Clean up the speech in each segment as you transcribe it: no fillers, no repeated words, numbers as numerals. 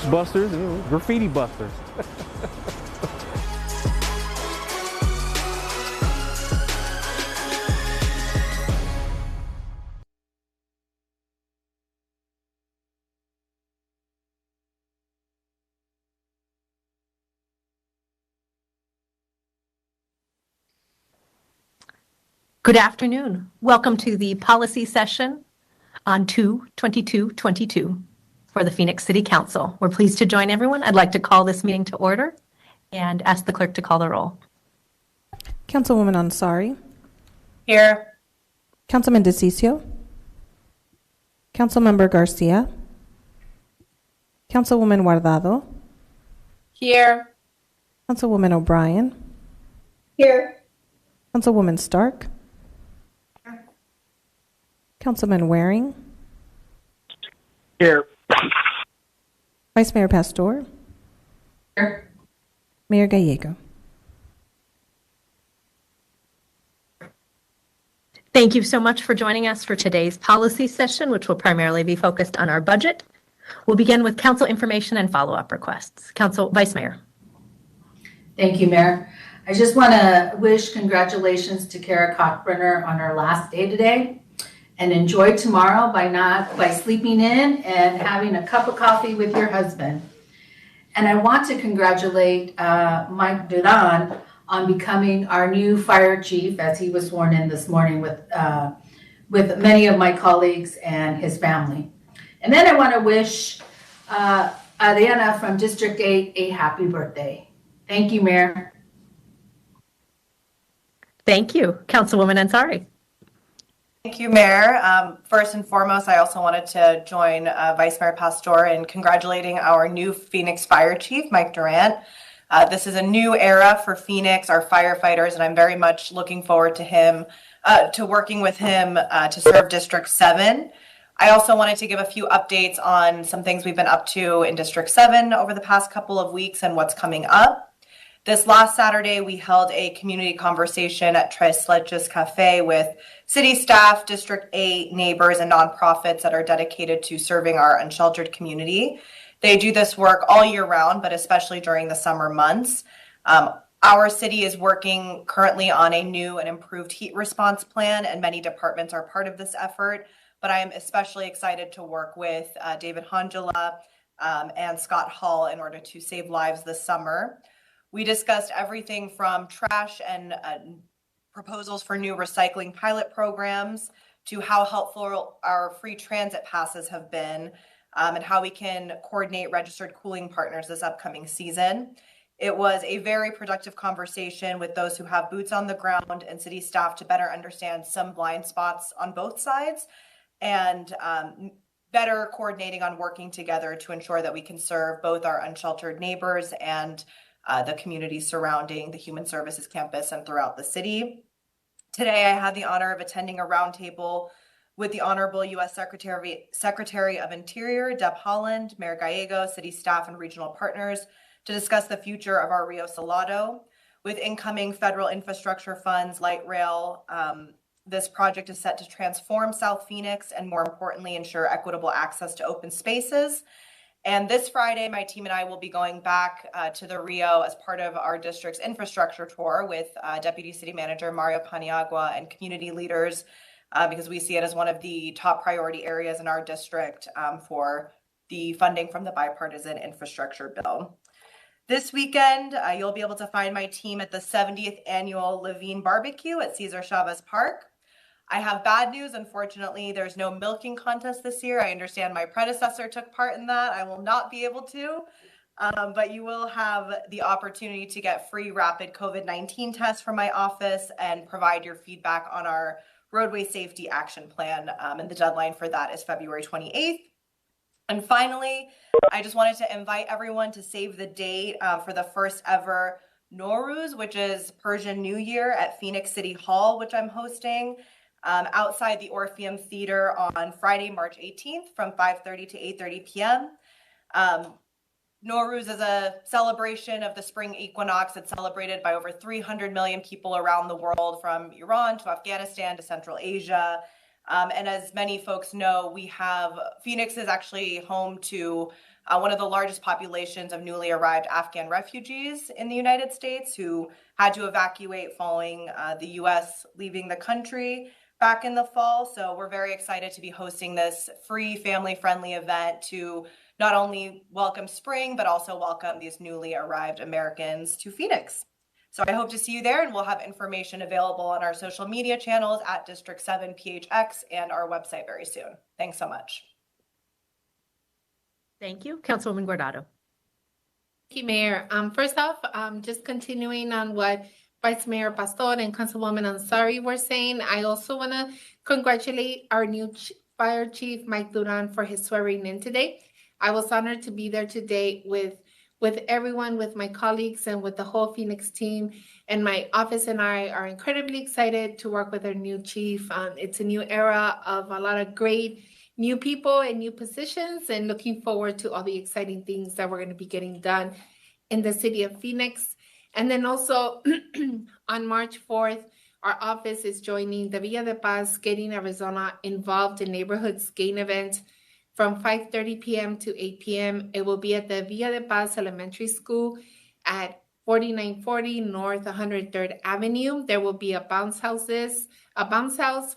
busters and graffiti busters. Good afternoon. Welcome to the policy session on 2/22/22 for the Phoenix City Council. We're pleased to join everyone. I'd like to call this meeting to order and ask the clerk to call the roll. Councilwoman Ansari. Here. Councilman DeCiccio. Councilmember Garcia. Councilwoman Guardado. Here. Councilwoman O'Brien. Here. Councilwoman Stark. Councilman Waring. Here. Vice Mayor Pastor. Here. Mayor Gallego. Thank you so much for joining us for today's policy session, which will primarily be focused on our budget. We'll begin with council information and follow-up requests. Vice Mayor. Thank you, Mayor. I just want to wish congratulations to Kara Cockburner on her last day today, and enjoy tomorrow by sleeping in and having a cup of coffee with your husband. And I want to congratulate Mike Duran on becoming our new fire chief, as he was sworn in this morning with many of my colleagues and his family. And then I want to wish Adriana from District 8 a happy birthday. Thank you, Mayor. Thank you. Councilwoman Ansari. Thank you, Mayor. First and foremost, I also wanted to join Vice Mayor Pastor in congratulating our new Phoenix Fire Chief, Mike Durant. This is a new era for Phoenix, our firefighters, and I'm very much looking forward to working with him to serve District 7. I also wanted to give a few updates on some things we've been up to in District 7 over the past couple of weeks and what's coming up. This last Saturday, we held a community conversation at Tres Leches Cafe with city staff, District 8, neighbors, and nonprofits that are dedicated to serving our unsheltered community. They do this work all year round, but especially during the summer months. Our city is working currently on a new and improved heat response plan, and many departments are part of this effort. But I am especially excited to work with David Hongela and Scott Hall in order to save lives this summer. We discussed everything from trash and proposals for new recycling pilot programs to how helpful our free transit passes have been and how we can coordinate registered cooling partners this upcoming season. It was a very productive conversation with those who have boots on the ground and city staff to better understand some blind spots on both sides and better coordinating on working together to ensure that we can serve both our unsheltered neighbors and the community surrounding the Human Services campus and throughout the city. Today, I had the honor of attending a roundtable with the Honorable U.S. Secretary of Interior, Deb Haaland, Mayor Gallego, city staff, and regional partners to discuss the future of our Rio Salado. With incoming federal infrastructure funds, light rail, this project is set to transform South Phoenix and, more importantly, ensure equitable access to open spaces. And this Friday, my team and I will be going back to the Rio as part of our district's infrastructure tour with Deputy City Manager Mario Paniagua and community leaders because we see it as one of the top priority areas in our district for the funding from the bipartisan infrastructure bill. This weekend, you'll be able to find my team at the 70th Annual Levine Barbecue at Cesar Chavez Park. I have bad news. Unfortunately, there's no milking contest this year. I understand my predecessor took part in that. I will not be able to, but you will have the opportunity to get free rapid COVID-19 tests from my office and provide your feedback on our roadway safety action plan. And the deadline for that is February 28th. And finally, I just wanted to invite everyone to save the date for the first ever Nowruz, which is Persian New Year at Phoenix City Hall, which I'm hosting. Outside the Orpheum Theater on Friday, March 18th from 5:30 to 8:30 p.m. Nowruz is a celebration of the spring equinox. It's celebrated by over 300 million people around the world, from Iran to Afghanistan to Central Asia. And as many folks know, Phoenix is actually home to one of the largest populations of newly arrived Afghan refugees in the United States who had to evacuate following the U.S. leaving the country back in the fall. So we're very excited to be hosting this free, family-friendly event to not only welcome spring, but also welcome these newly arrived Americans to Phoenix. So I hope to see you there, and we'll have information available on our social media channels at District 7 PHX and our website very soon. Thanks so much. Thank you. Councilwoman Guardado. Thank you, Mayor. First off, just continuing on what Vice Mayor Pastor and Councilwoman Ansari were saying, I also want to congratulate our new Fire Chief, Mike Duran, for his swearing in today. I was honored to be there today with everyone, with my colleagues, and with the whole Phoenix team. And my office and I are incredibly excited to work with our new chief. It's a new era of a lot of great new people and new positions, and looking forward to all the exciting things that we're going to be getting done in the city of Phoenix. And then also on March 4th, our office is joining the Villa de Paz Skating Arizona Involved in Neighborhoods Skating event from 5:30 p.m. to 8 p.m. It will be at the Villa de Paz Elementary School at 4940 North 103rd Avenue. There will be a bounce house,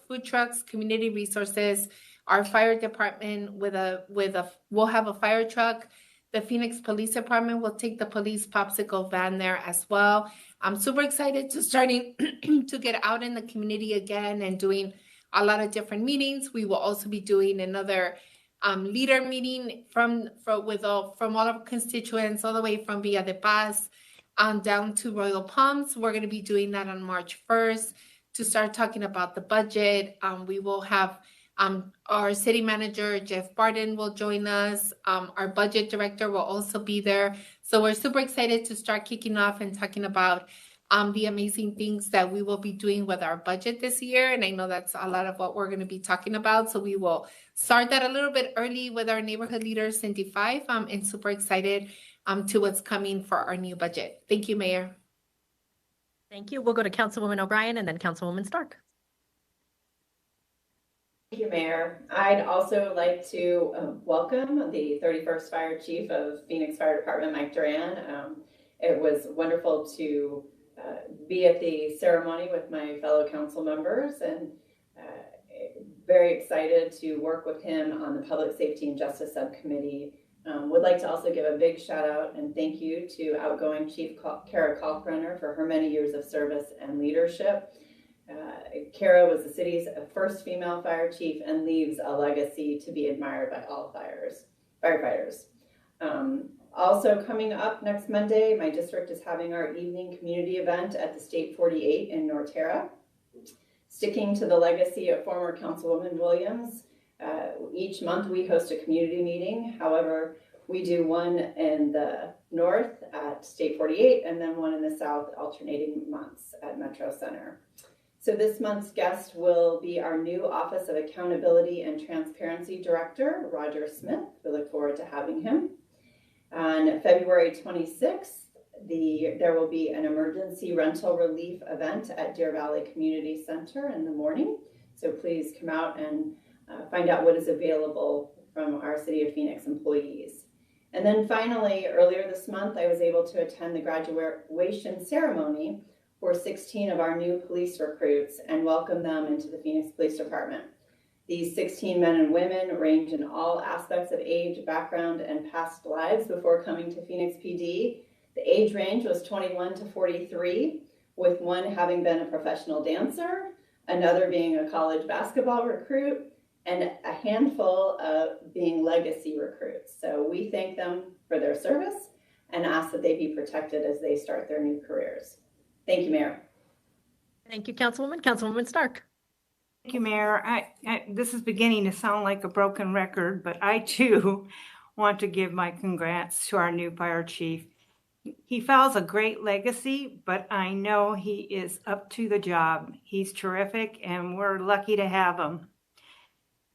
food trucks, community resources. Our fire department we'll have a fire truck. The Phoenix Police Department will take the police popsicle van there as well. I'm super excited to starting to get out in the community again and doing a lot of different meetings. We will also be doing another leader meeting from all of our constituents, all the way from Villa de Paz down to Royal Palms. We're going to be doing that on March 1st to start talking about the budget. We will have our city manager, Jeff Barden, will join us. Our budget director will also be there. So we're super excited to start kicking off and talking about the amazing things that we will be doing with our budget this year. And I know that's a lot of what we're going to be talking about. So we will start that a little bit early with our neighborhood leader, Cindy Five, and super excited to what's coming for our new budget. Thank you, Mayor. Thank you. We'll go to Councilwoman O'Brien and then Councilwoman Stark. Thank you, Mayor. I'd also like to welcome the 31st Fire Chief of Phoenix Fire Department, Mike Duran. It was wonderful to be at the ceremony with my fellow council members, and very excited to work with him on the Public Safety and Justice Subcommittee. Would like to also give a big shout out and thank you to outgoing Chief Kara Kalkbrenner for her many years of service and leadership. Kara was the city's first female fire chief and leaves a legacy to be admired by all firefighters. Also coming up next Monday, my district is having our evening community event at the State 48 in Norterra. Sticking to the legacy of former Councilwoman Williams, each month we host a community meeting. However, we do one in the north at State 48 and then one in the south, alternating months at Metro Center. So this month's guest will be our new Office of Accountability and Transparency Director, Roger Smith. We look forward to having him. On February 26th, there will be an emergency rental relief event at Deer Valley Community Center in the morning. So please come out and find out what is available from our City of Phoenix employees. And then finally, earlier this month, I was able to attend the graduation ceremony for 16 of our new police recruits and welcome them into the Phoenix Police Department. These 16 men and women range in all aspects of age, background, and past lives before coming to Phoenix PD. The age range was 21 to 43, with one having been a professional dancer, another being a college basketball recruit, and a handful of being legacy recruits. So we thank them for their service and ask that they be protected as they start their new careers. Thank you, Mayor. Thank you, Councilwoman. Councilwoman Stark. Thank you, Mayor. This is beginning to sound like a broken record, but I too want to give my congrats to our new fire chief. He follows a great legacy, but I know he is up to the job. He's terrific, and we're lucky to have him.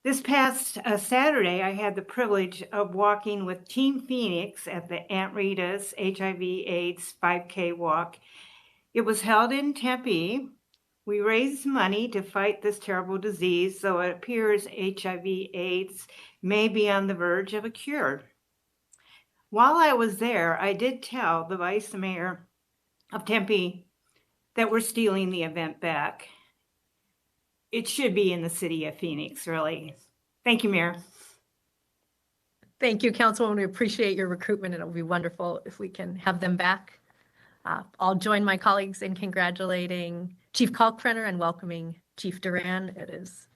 This past Saturday, I had the privilege of walking with Team Phoenix at the Aunt Rita's HIV/AIDS 5K walk. It was held in Tempe. We raised money to fight this terrible disease, so it appears HIV/AIDS may be on the verge of a cure. While I was there, I did tell the vice mayor of Tempe that we're stealing the event back. It should be in the city of Phoenix, really. Thank you, Mayor. Thank you, Councilwoman. We appreciate your recruitment, and it'll be wonderful if we can have them back. I'll join my colleagues in congratulating Chief Kalkbrenner and welcoming Chief Duran. It is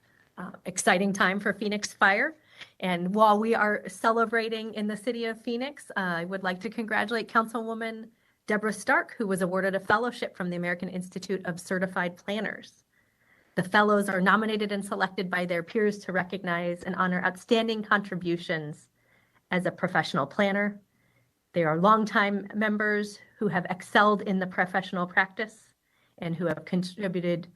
exciting time for Phoenix Fire. And while we are celebrating in the city of Phoenix, I would like to congratulate Councilwoman Deborah Stark, who was awarded a fellowship from the American Institute of Certified Planners. The fellows are nominated and selected by their peers to recognize and honor outstanding contributions as a professional planner. They are longtime members who have excelled in the professional practice and who have contributed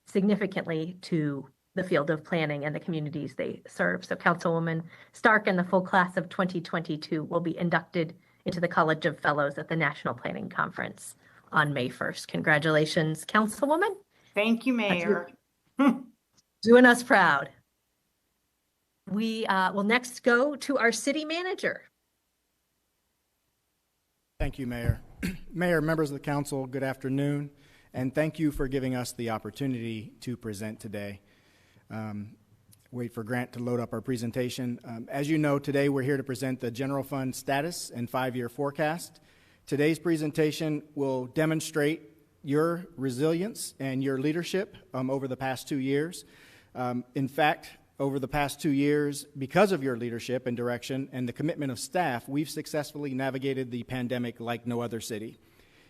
significantly to the field of planning and the communities they serve. So Councilwoman Stark and the full class of 2022 will be inducted into the College of Fellows at the National Planning Conference on May 1st. Congratulations, Councilwoman. Thank you, Mayor. Doing us proud. We will next go to our city manager. Thank you, Mayor. Mayor, members of the council, good afternoon, and thank you for giving us the opportunity to present today. Wait for Grant to load up our presentation. As you know, today we're here to present the general fund status and 5-year forecast. Today's presentation will demonstrate your resilience and your leadership over the past 2 years. In fact, over the past 2 years, because of your leadership and direction and the commitment of staff, we've successfully navigated the pandemic like no other city.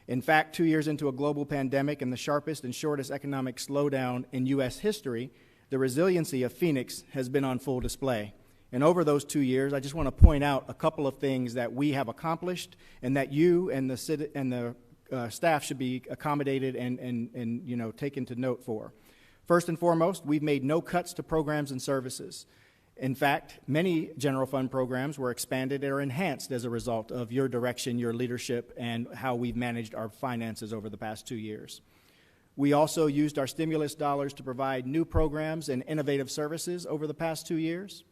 In fact, 2 years into a global pandemic and the sharpest and shortest economic slowdown in U.S. history, the resiliency of Phoenix has been on full display. And over those 2 years, I just want to point out a couple of things that we have accomplished and that you and the city and the staff should be accommodated and you know, taken to note for. First and foremost, we've made no cuts to programs and services. In fact, many general fund programs were expanded or enhanced as a result of your direction, your leadership, and how we've managed our finances over the past 2 years. We also used our stimulus dollars to provide new programs and innovative services over the past 2 years.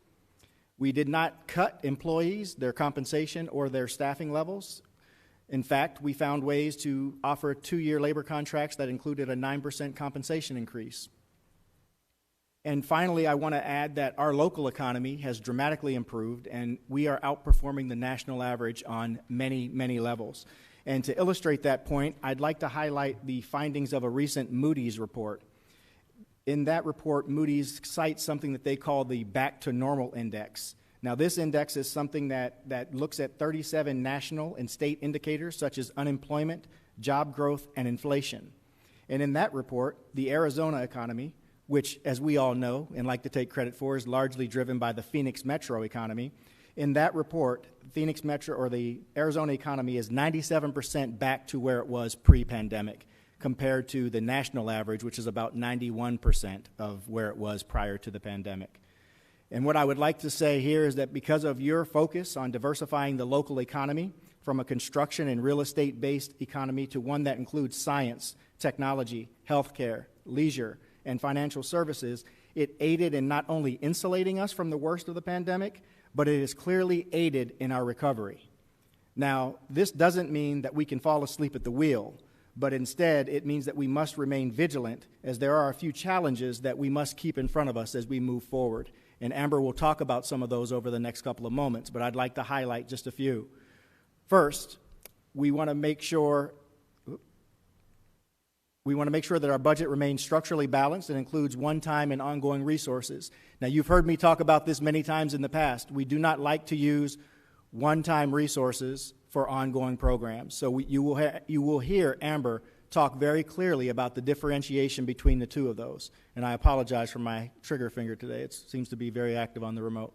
We did not cut employees, their compensation, or their staffing levels. In fact, we found ways to offer 2-year labor contracts that included a 9% compensation increase. And finally, I want to add that our local economy has dramatically improved, and we are outperforming the national average on many, many levels. And to illustrate that point, I'd like to highlight the findings of a recent Moody's report. In that report, Moody's cites something that they call the Back to Normal Index. Now, this index is something that looks at 37 national and state indicators such as unemployment, job growth, and inflation. And in that report, the Arizona economy, which, as we all know and like to take credit for, is largely driven by the Phoenix metro economy. In that report, Phoenix metro, or the Arizona economy, is 97% back to where it was pre-pandemic, compared to the national average, which is about 91% of where it was prior to the pandemic. And what I would like to say here is that because of your focus on diversifying the local economy from a construction and real estate-based economy to one that includes science, technology, healthcare, leisure, and financial services, it aided in not only insulating us from the worst of the pandemic, but it has clearly aided in our recovery. Now, this doesn't mean that we can fall asleep at the wheel, but instead it means that we must remain vigilant, as there are a few challenges that we must keep in front of us as we move forward. And Amber will talk about some of those over the next couple of moments, but I'd like to highlight just a few. First, we want to make sure that our budget remains structurally balanced and includes one-time and ongoing resources. Now, you've heard me talk about this many times in the past. We do not like to use one-time resources for ongoing programs. So you will hear Amber talk very clearly about the differentiation between the two of those. And I apologize for my trigger finger today. It seems to be very active on the remote.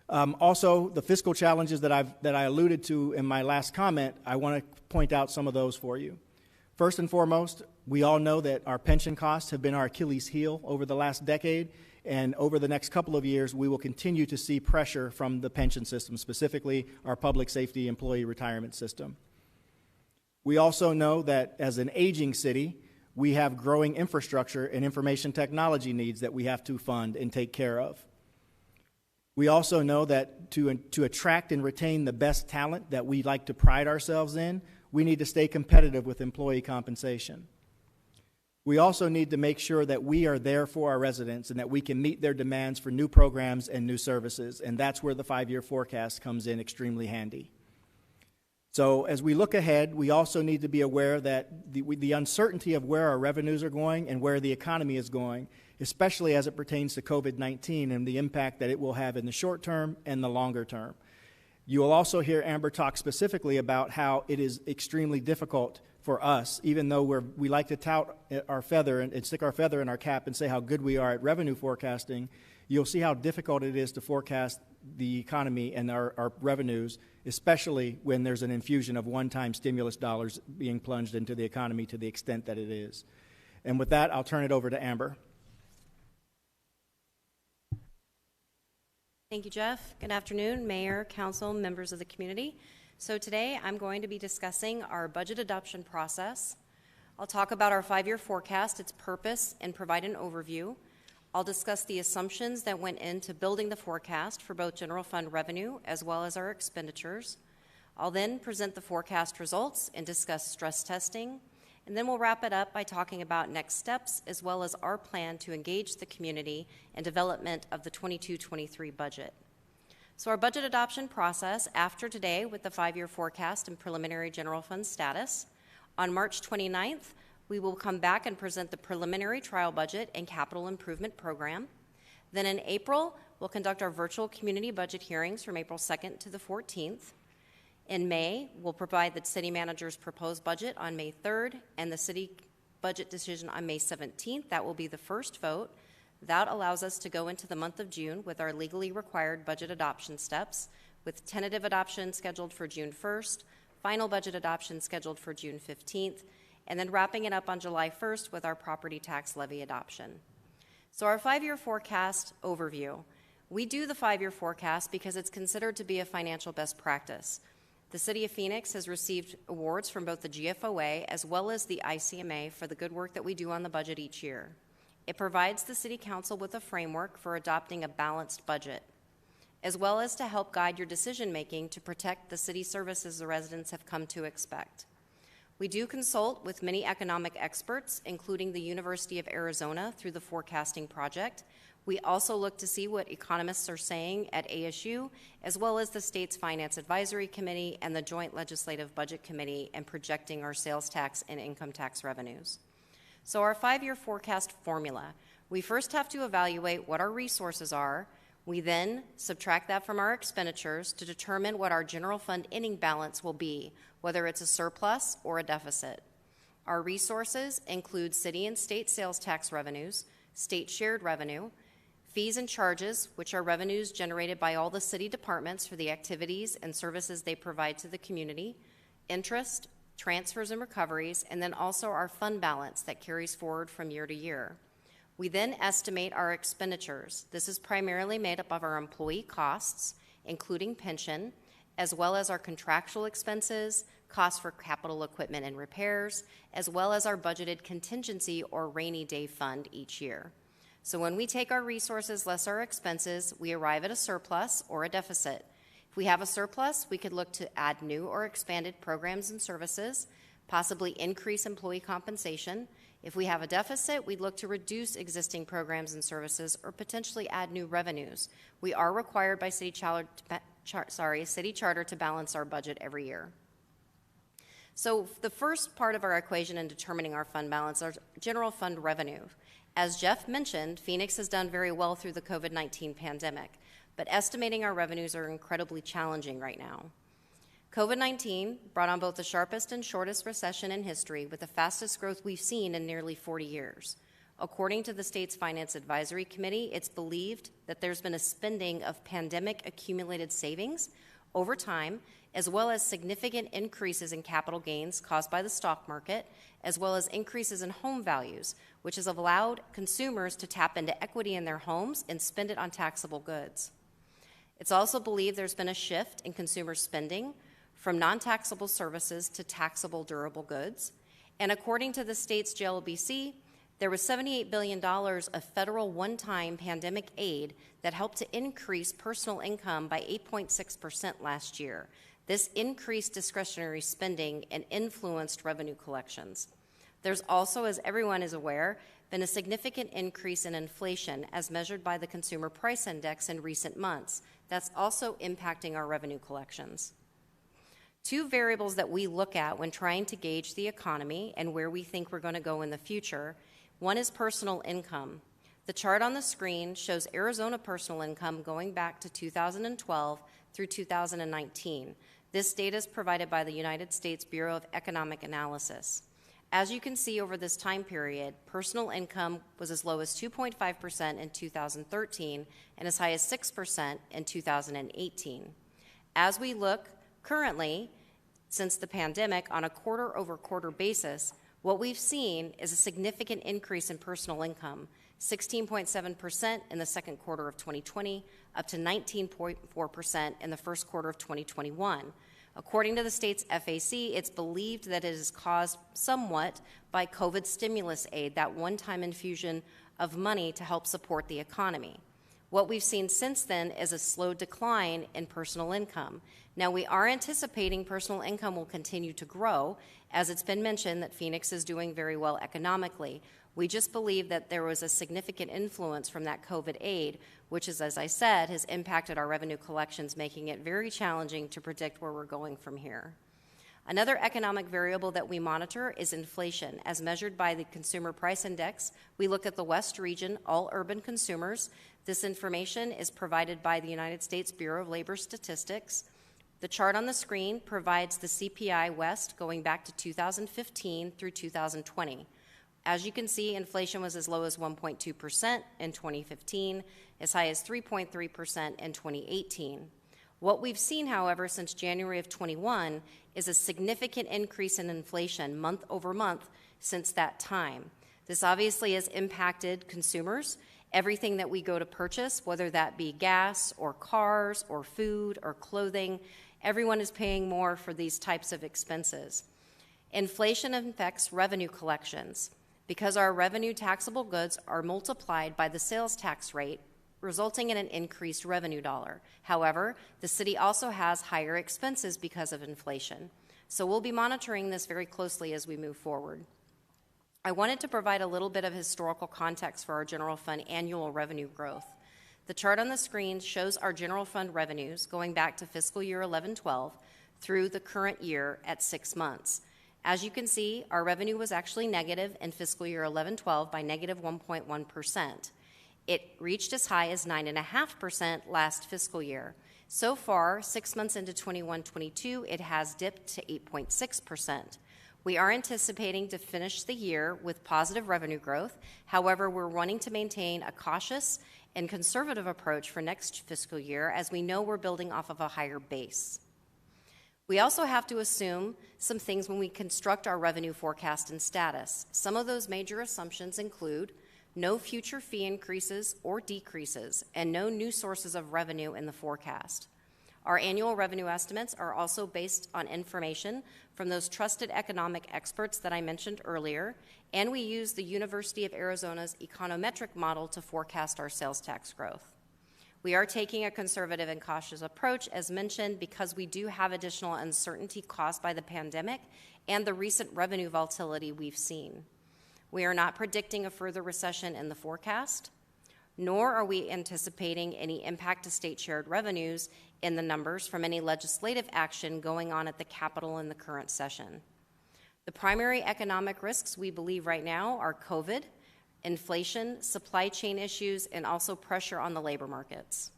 Also, the fiscal challenges that I alluded to in my last comment, I want to point out some of those for you. First and foremost, we all know that our pension costs have been our Achilles heel over the last decade, and over the next couple of years, we will continue to see pressure from the pension system, specifically our public safety employee retirement system. We also know that as an aging city, we have growing infrastructure and information technology needs that we have to fund and take care of. We also know that to attract and retain the best talent that we like to pride ourselves in, we need to stay competitive with employee compensation. We also need to make sure that we are there for our residents and that we can meet their demands for new programs and new services, and that's where the 5-year forecast comes in extremely handy. So as we look ahead, we also need to be aware that the uncertainty of where our revenues are going and where the economy is going, especially as it pertains to COVID-19 and the impact that it will have in the short term and the longer term. You will also hear Amber talk specifically about how it is extremely difficult for us, even though we like to tout our feather and stick our feather in our cap and say how good we are at revenue forecasting. You'll see how difficult it is to forecast the economy and our revenues, especially when there's an infusion of one-time stimulus dollars being plunged into the economy to the extent that it is. And with that, I'll turn it over to Amber. Thank you, Jeff. Good afternoon, Mayor, Council, members of the community. So today I'm going to be discussing our budget adoption process. I'll talk about our 5-year forecast, its purpose, and provide an overview. I'll discuss the assumptions that went into building the forecast for both general fund revenue as well as our expenditures. I'll then present the forecast results and discuss stress testing. And then we'll wrap it up by talking about next steps as well as our plan to engage the community in development of the 22-23 budget. So our budget adoption process after today with the 5-year forecast and preliminary general fund status. On March 29th, we will come back and present the preliminary trial budget and capital improvement program. Then in April, we'll conduct our virtual community budget hearings from April 2nd to the 14th. In May, we'll provide the city manager's proposed budget on May 3rd and the city budget decision on May 17th. That will be the first vote. That allows us to go into the month of June with our legally required budget adoption steps, with tentative adoption scheduled for June 1st, final budget adoption scheduled for June 15th, and then wrapping it up on July 1st with our property tax levy adoption. So our 5-year forecast overview. We do the 5-year forecast because it's considered to be a financial best practice. The City of Phoenix has received awards from both the GFOA as well as the ICMA for the good work that we do on the budget each year. It provides the City Council with a framework for adopting a balanced budget, as well as to help guide your decision-making to protect the city services the residents have come to expect. We do consult with many economic experts, including the University of Arizona through the Forecasting Project. We also look to see what economists are saying at ASU, as well as the state's Finance Advisory Committee and the Joint Legislative Budget Committee, and projecting our sales tax and income tax revenues. So our 5-year forecast formula, we first have to evaluate what our resources are. We then subtract that from our expenditures to determine what our general fund ending balance will be, whether it's a surplus or a deficit. Our resources include city and state sales tax revenues, state shared revenue, fees and charges, which are revenues generated by all the city departments for the activities and services they provide to the community, interest, transfers and recoveries, and then also our fund balance that carries forward from year to year. We then estimate our expenditures. This is primarily made up of our employee costs, including pension, as well as our contractual expenses, costs for capital equipment and repairs, as well as our budgeted contingency or rainy day fund each year. So when we take our resources less our expenses, we arrive at a surplus or a deficit. If we have a surplus, we could look to add new or expanded programs and services, possibly increase employee compensation. If we have a deficit, we'd look to reduce existing programs and services or potentially add new revenues. We are required by city charter to balance our budget every year. So the first part of our equation in determining our fund balance are general fund revenue. As Jeff mentioned, Phoenix has done very well through the COVID-19 pandemic, but estimating our revenues are incredibly challenging right now. COVID-19 brought on both the sharpest and shortest recession in history, with the fastest growth we've seen in nearly 40 years. According to the state's Finance Advisory Committee, it's believed that there's been a spending of pandemic-accumulated savings over time, as well as significant increases in capital gains caused by the stock market, as well as increases in home values, which has allowed consumers to tap into equity in their homes and spend it on taxable goods. It's also believed there's been a shift in consumer spending from non-taxable services to taxable durable goods. And according to the state's JLBC, There was $78 billion of federal one-time pandemic aid that helped to increase personal income by 8.6% last year. This increased discretionary spending and influenced revenue collections. There's also, as everyone is aware, been a significant increase in inflation as measured by the Consumer Price Index in recent months. That's also impacting our revenue collections. Two variables that we look at when trying to gauge the economy and where we think we're going to go in the future, one is personal income. The chart on the screen shows Arizona personal income going back to 2012 through 2019. This data is provided by the United States Bureau of Economic Analysis. As you can see over this time period, personal income was as low as 2.5% in 2013 and as high as 6% in 2018. As we look currently, since the pandemic, on a quarter-over-quarter basis, what we've seen is a significant increase in personal income, 16.7% in the second quarter of 2020, up to 19.4% in the first quarter of 2021. According to the state's FAC, it's believed that it is caused somewhat by COVID stimulus aid, that one-time infusion of money to help support the economy. What we've seen since then is a slow decline in personal income. Now, we are anticipating personal income will continue to grow, as it's been mentioned that Phoenix is doing very well economically. We just believe that there was a significant influence from that COVID aid, which is, as I said, has impacted our revenue collections, making it very challenging to predict where we're going from here. Another economic variable that we monitor is inflation. As measured by the Consumer Price Index, we look at the West region, all urban consumers. This information is provided by the United States Bureau of Labor Statistics. The chart on the screen provides the CPI West going back to 2015 through 2020. As you can see, inflation was as low as 1.2% in 2015, as high as 3.3% in 2018. What we've seen, however, since January of 21 is a significant increase in inflation month over month since that time. This obviously has impacted consumers. Everything that we go to purchase, whether that be gas or cars or food or clothing, everyone is paying more for these types of expenses. Inflation affects revenue collections because our revenue taxable goods are multiplied by the sales tax rate, resulting in an increased revenue dollar. However, the city also has higher expenses because of inflation. So we'll be monitoring this very closely as we move forward. I wanted to provide a little bit of historical context for our general fund annual revenue growth. The chart on the screen shows our general fund revenues going back to fiscal year 11-12 through the current year at 6 months. As you can see, our revenue was actually negative in fiscal year 11-12 by negative 1.1%. It reached as high as 9.5% last fiscal year. So far, 6 months into 21-22, it has dipped to 8.6%. We are anticipating to finish the year with positive revenue growth. However, we're wanting to maintain a cautious and conservative approach for next fiscal year, as we know we're building off of a higher base. We also have to assume some things when we construct our revenue forecast and status. Some of those major assumptions include no future fee increases or decreases, and no new sources of revenue in the forecast. Our annual revenue estimates are also based on information from those trusted economic experts that I mentioned earlier, and we use the University of Arizona's econometric model to forecast our sales tax growth. We are taking a conservative and cautious approach, as mentioned, because we do have additional uncertainty caused by the pandemic and the recent revenue volatility we've seen. We are not predicting a further recession in the forecast, nor are we anticipating any impact to state shared revenues in the numbers from any legislative action going on at the Capitol in the current session. The primary economic risks we believe right now are COVID, inflation, supply chain issues, and also pressure on the labor markets.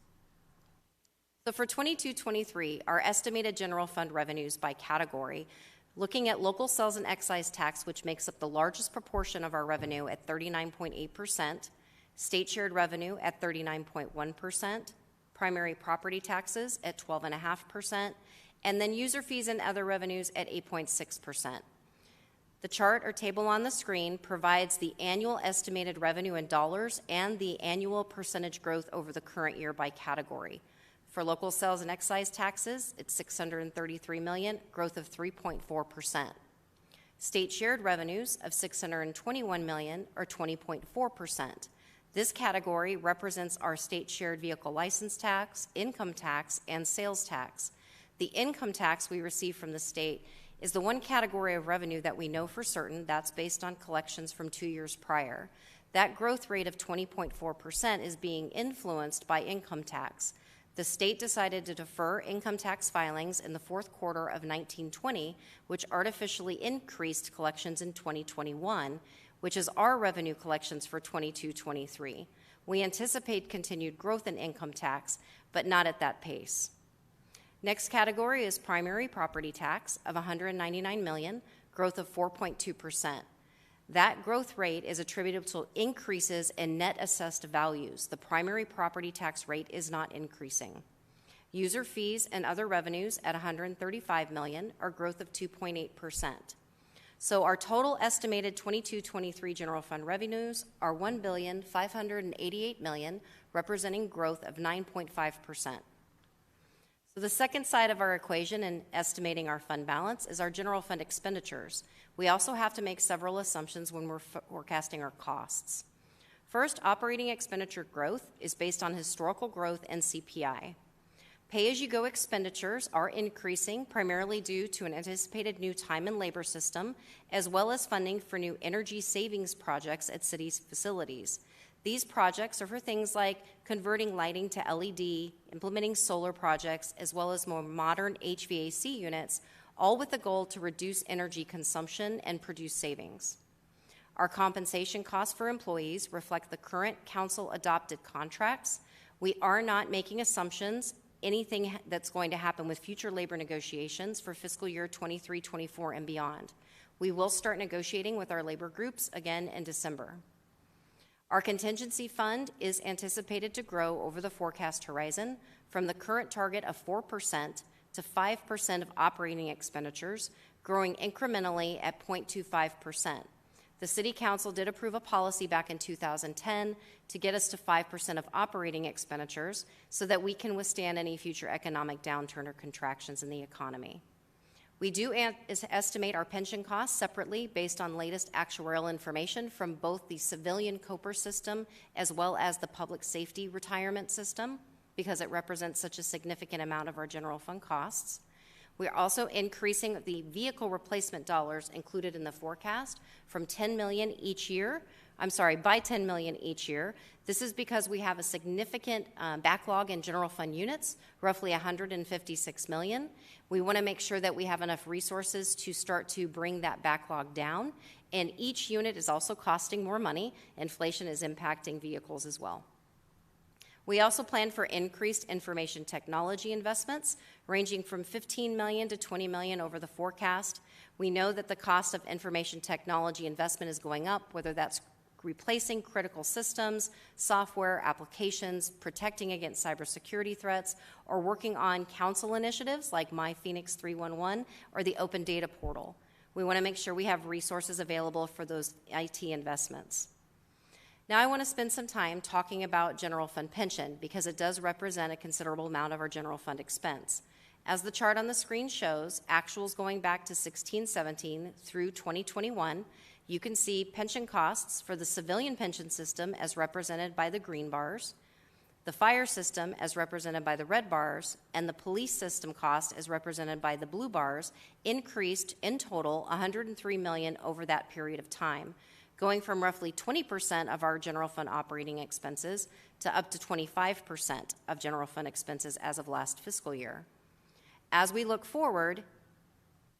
So for 22-23, our estimated general fund revenues by category, looking at local sales and excise tax, which makes up the largest proportion of our revenue at 39.8%, state shared revenue at 39.1%, primary property taxes at 12.5%, and then user fees and other revenues at 8.6%. The chart or table on the screen provides the annual estimated revenue in dollars and the annual percentage growth over the current year by category. For local sales and excise taxes, it's $633 million, growth of 3.4%. State shared revenues of $621 million, or 20.4%. This category represents our state shared vehicle license tax, income tax, and sales tax. The income tax we receive from the state is the one category of revenue that we know for certain that's based on collections from 2 years prior. That growth rate of 20.4% is being influenced by income tax. The state decided to defer income tax filings in the fourth quarter of 1920, which artificially increased collections in 2021, which is our revenue collections for 22-23. We anticipate continued growth in income tax, but not at that pace. Next category is primary property tax of $199 million, growth of 4.2%. That growth rate is attributable to increases in net assessed values. The primary property tax rate is not increasing. User fees and other revenues at $135 million, are growth of 2.8%. So our total estimated 22-23 general fund revenues are $1,588 million, representing growth of 9.5%. So the second side of our equation in estimating our fund balance is our general fund expenditures. We also have to make several assumptions when we're forecasting our costs. First, operating expenditure growth is based on historical growth and CPI. Pay-as-you-go expenditures are increasing primarily due to an anticipated new time and labor system, as well as funding for new energy savings projects at cities' facilities. These projects are for things like converting lighting to LED, implementing solar projects, as well as more modern HVAC units, all with the goal to reduce energy consumption and produce savings. Our compensation costs for employees reflect the current council-adopted contracts. We are not making assumptions, anything that's going to happen with future labor negotiations for fiscal year 23-24 and beyond. We will start negotiating with our labor groups again in December. Our contingency fund is anticipated to grow over the forecast horizon from the current target of 4% to 5% of operating expenditures, growing incrementally at 0.25%. The City Council did approve a policy back in 2010 to get us to 5% of operating expenditures so that we can withstand any future economic downturn or contractions in the economy. We do estimate our pension costs separately based on latest actuarial information from both the civilian COPR system as well as the public safety retirement system, because it represents such a significant amount of our general fund costs. We're also increasing the vehicle replacement dollars included in the forecast from $10 million each year. By $10 million each year. This is because we have a significant backlog in general fund units, roughly $156 million. We want to make sure that we have enough resources to start to bring that backlog down, and each unit is also costing more money. Inflation is impacting vehicles as well. We also plan for increased information technology investments, ranging from $15 million to $20 million over the forecast. We know that the cost of information technology investment is going up, whether that's replacing critical systems, software, applications, protecting against cybersecurity threats, or working on council initiatives like My Phoenix 311 or the Open Data Portal. We want to make sure we have resources available for those IT investments. Now I want to spend some time talking about general fund pension because it does represent a considerable amount of our general fund expense. As the chart on the screen shows, actuals going back to 16-17 through 2021, you can see pension costs for the civilian pension system as represented by the green bars, the fire system as represented by the red bars, and the police system cost as represented by the blue bars increased in total $103 million over that period of time, going from roughly 20% of our general fund operating expenses to up to 25% of general fund expenses as of last fiscal year. As we look forward,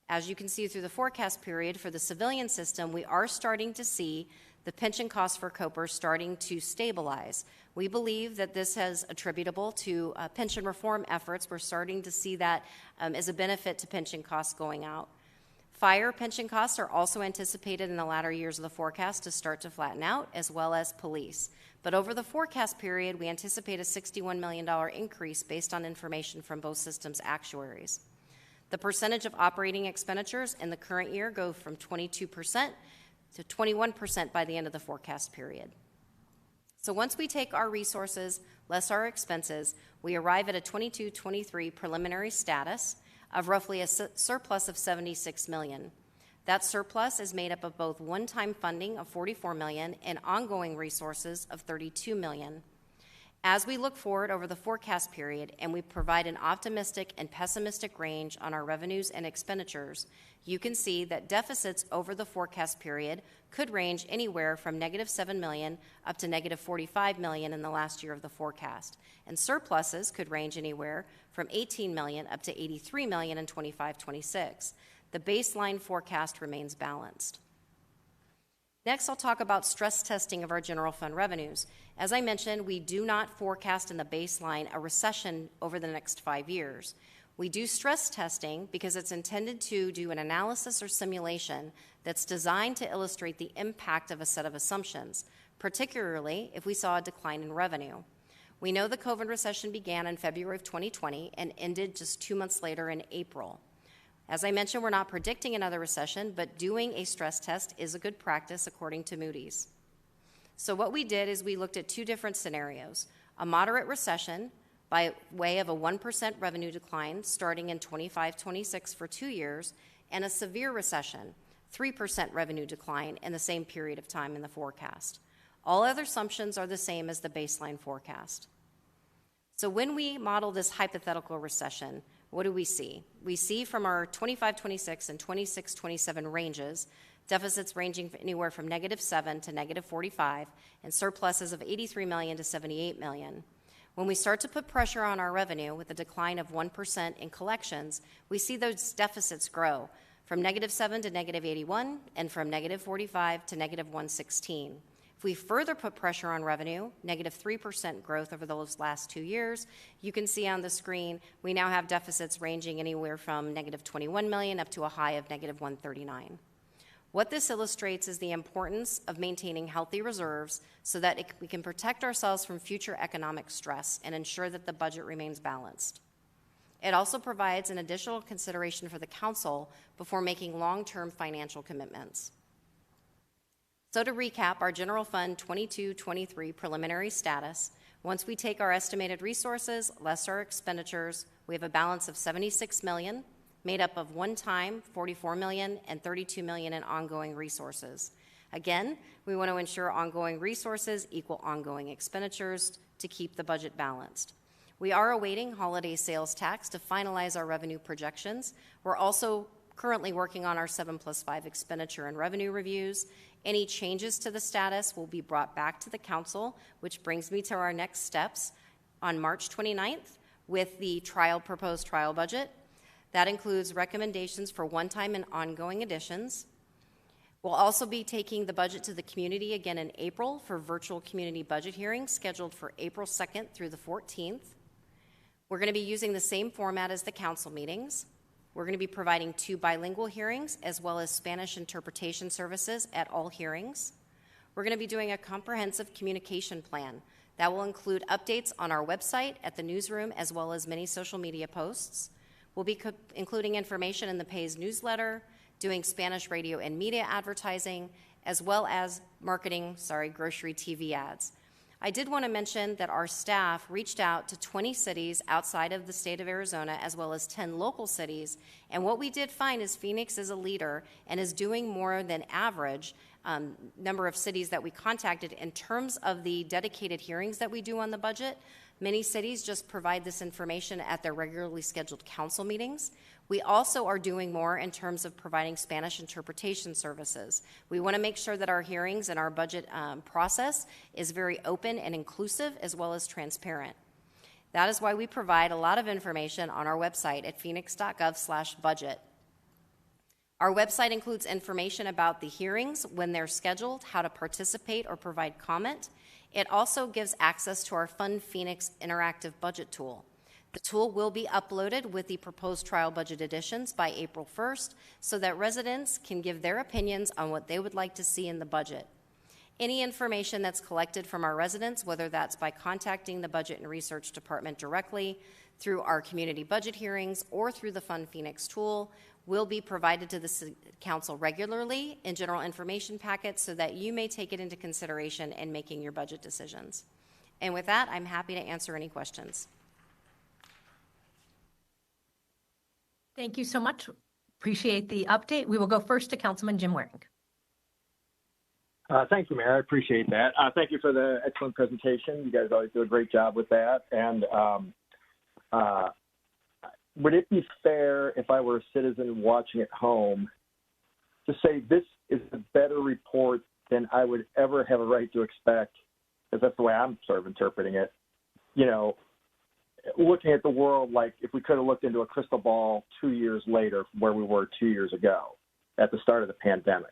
as you can see through the forecast period for the civilian system, we are starting to see the pension costs for COPR starting to stabilize. We believe that this is attributable to pension reform efforts. We're starting to see that as a benefit to pension costs going out. Fire pension costs are also anticipated in the latter years of the forecast to start to flatten out, as well as police. But over the forecast period, we anticipate a $61 million increase based on information from both systems' actuaries. The percentage of operating expenditures in the current year go from 22% to 21% by the end of the forecast period. So once we take our resources less our expenses, we arrive at a 22-23 preliminary status of roughly a surplus of $76 million. That surplus is made up of both one-time funding of $44 million and ongoing resources of $32 million. As we look forward over the forecast period and we provide an optimistic and pessimistic range on our revenues and expenditures, you can see that deficits over the forecast period could range anywhere from -$7 million up to -$45 million in the last year of the forecast. And surpluses could range anywhere from $18 million up to $83 million in 25-26. The baseline forecast remains balanced. Next, I'll talk about stress testing of our general fund revenues. As I mentioned, we do not forecast in the baseline a recession over the next 5 years. We do stress testing because it's intended to do an analysis or simulation that's designed to illustrate the impact of a set of assumptions, particularly if we saw a decline in revenue. We know the COVID recession began in February of 2020 and ended just 2 months later in April. As I mentioned, we're not predicting another recession, but doing a stress test is a good practice according to Moody's. So what we did is we looked at 2 different scenarios: a moderate recession by way of a 1% revenue decline starting in 25-26 for 2 years, and a severe recession, 3% revenue decline in the same period of time in the forecast. All other assumptions are the same as the baseline forecast. So when we model this hypothetical recession, what do we see? We see from our 25-26 and 26-27 ranges, deficits ranging anywhere from -7 to -45, and surpluses of $83 million to $78 million. When we start to put pressure on our revenue with a decline of 1% in collections, we see those deficits grow from -7 to -81 and from -45 to -116. If we further put pressure on revenue, -3% growth over those last 2 years, you can see on the screen we now have deficits ranging anywhere from -21 million up to a high of -139. What this illustrates is the importance of maintaining healthy reserves so that we can protect ourselves from future economic stress and ensure that the budget remains balanced. It also provides an additional consideration for the council before making long-term financial commitments. So to recap our General Fund 22-23 preliminary status, once we take our estimated resources less our expenditures, we have a balance of $76 million, made up of one-time $44 million and $32 million in ongoing resources. Again, we want to ensure ongoing resources equal ongoing expenditures to keep the budget balanced. We are awaiting holiday sales tax to finalize our revenue projections. We're also currently working on our 7+5 expenditure and revenue reviews. Any changes to the status will be brought back to the council, which brings me to our next steps on March 29th with the proposed trial budget. That includes recommendations for one-time and ongoing additions. We'll also be taking the budget to the community again in April for virtual community budget hearings scheduled for April 2nd through the 14th. We're going to be using the same format as the council meetings. We're going to be providing 2 bilingual hearings as well as Spanish interpretation services at all hearings. We're going to be doing a comprehensive communication plan that will include updates on our website, at the newsroom, as well as many social media posts. We'll be including information in the PAYS newsletter, doing Spanish radio and media advertising, as well as grocery TV ads. I did want to mention that our staff reached out to 20 cities outside of the state of Arizona, as well as 10 local cities, and what we did find is Phoenix is a leader and is doing more than average number of cities that we contacted in terms of the dedicated hearings that we do on the budget. Many cities just provide this information at their regularly scheduled council meetings. We also are doing more in terms of providing Spanish interpretation services. We want to make sure that our hearings and our budget process is very open and inclusive as well as transparent. That is why we provide a lot of information on our website at Phoenix.gov/budget. Our website includes information about the hearings, when they're scheduled, how to participate or provide comment. It also gives access to our Fund Phoenix interactive budget tool. The tool will be uploaded with the proposed trial budget additions by April 1st so that residents can give their opinions on what they would like to see in the budget. Any information that's collected from our residents, whether that's by contacting the Budget and Research Department directly, through our community budget hearings, or through the Fund Phoenix tool, will be provided to the council regularly in general information packets so that you may take it into consideration in making your budget decisions. And with that, I'm happy to answer any questions. Thank you so much, Appreciate the update. We will go first to Councilman Jim Waring. Thank you, Mayor. I appreciate that. Thank you for the excellent presentation. You guys always do a great job with that. And would it be fair if I were a citizen watching at home to say this is a better report than I would ever have a right to expect, because that's the way I'm sort of interpreting it, you know, looking at the world like if we could have looked into a crystal ball 2 years later from where we were 2 years ago at the start of the pandemic.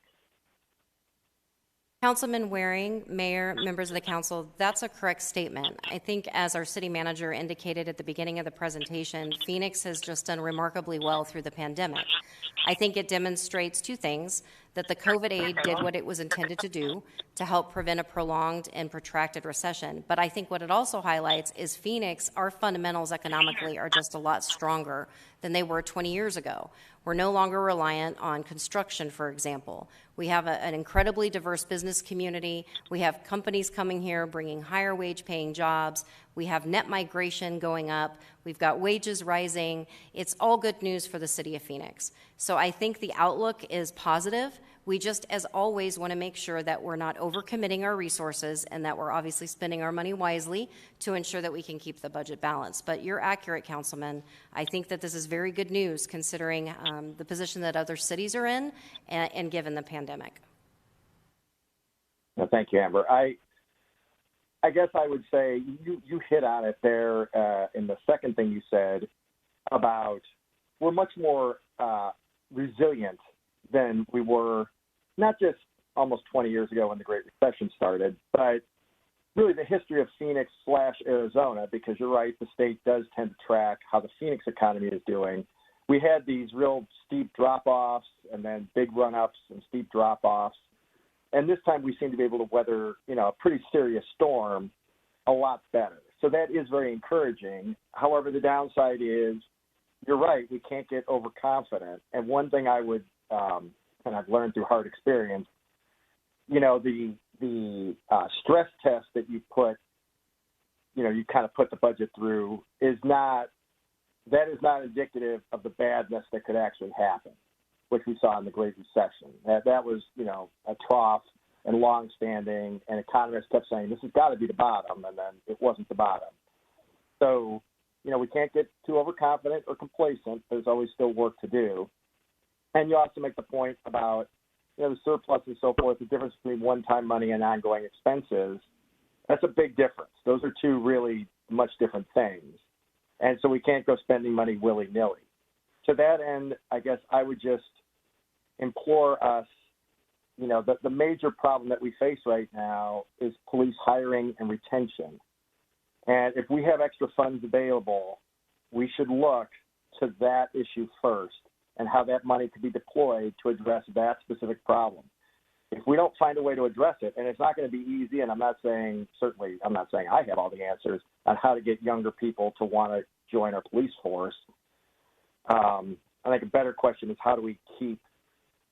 Councilman Waring, Mayor, members of the council, that's a correct statement. I think as our city manager indicated at the beginning of the presentation, Phoenix has just done remarkably well through the pandemic. I think it demonstrates two things: that the COVID aid did what it was intended to do to help prevent a prolonged and protracted recession. But I think what it also highlights is Phoenix, our fundamentals economically are just a lot stronger than they were 20 years ago. We're no longer reliant on construction, for example. We have an incredibly diverse business community. We have companies coming here bringing higher wage paying jobs. We have net migration going up. We've got wages rising. It's all good news for the city of Phoenix. So I think the outlook is positive. We just, as always, want to make sure that we're not overcommitting our resources and that we're obviously spending our money wisely to ensure that we can keep the budget balanced. But you're accurate, Councilman. I think that this is very good news considering the position that other cities are in and given the pandemic. Well, thank you, Amber. I guess I would say you hit on it there in the second thing you said about we're much more resilient than we were not just almost 20 years ago when the Great Recession started, but really the history of Phoenix/Arizona, because you're right, the state does tend to track how the Phoenix economy is doing. We had these real steep drop-offs and then big run-ups and steep drop-offs. And this time we seem to be able to weather, you know, a pretty serious storm a lot better. So that is very encouraging. However, the downside is, you're right, we can't get overconfident. And one thing I would, and I've learned through hard experience, you know, the stress test that you put, you know, you kind of put the budget through is not indicative of the badness that could actually happen, which we saw in the Great Recession. That was, you know, a trough and long-standing, and economists kept saying, this has got to be the bottom, and then it wasn't the bottom. So, you know, we can't get too overconfident or complacent. There's always still work to do. And you also make the point about, you know, the surplus and so forth, the difference between one-time money and ongoing expenses. That's a big difference. Those are two really much different things. And so we can't go spending money willy-nilly. To that end, I guess I would just implore us, you know, the major problem that we face right now is police hiring and retention. And if we have extra funds available, we should look to that issue first and how that money could be deployed to address that specific problem. If we don't find a way to address it, and it's not going to be easy, and I'm not saying I have all the answers on how to get younger people to want to join our police force. I think a better question is how do we keep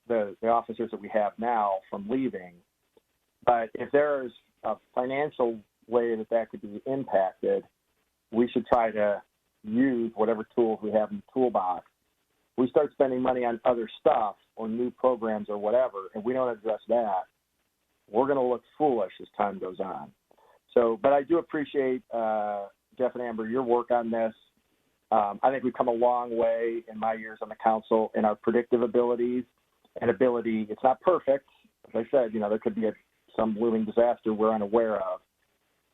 the officers that we have now from leaving. But if there's a financial way that could be impacted, we should try to use whatever tools we have in the toolbox. We start spending money on other stuff or new programs or whatever, and we don't address that, we're going to look foolish as time goes on. So, but I do appreciate, Jeff and Amber, your work on this. I think we've come a long way in my years on the council in our predictive abilities and ability. It's not perfect. As I said, you know, there could be some looming disaster we're unaware of.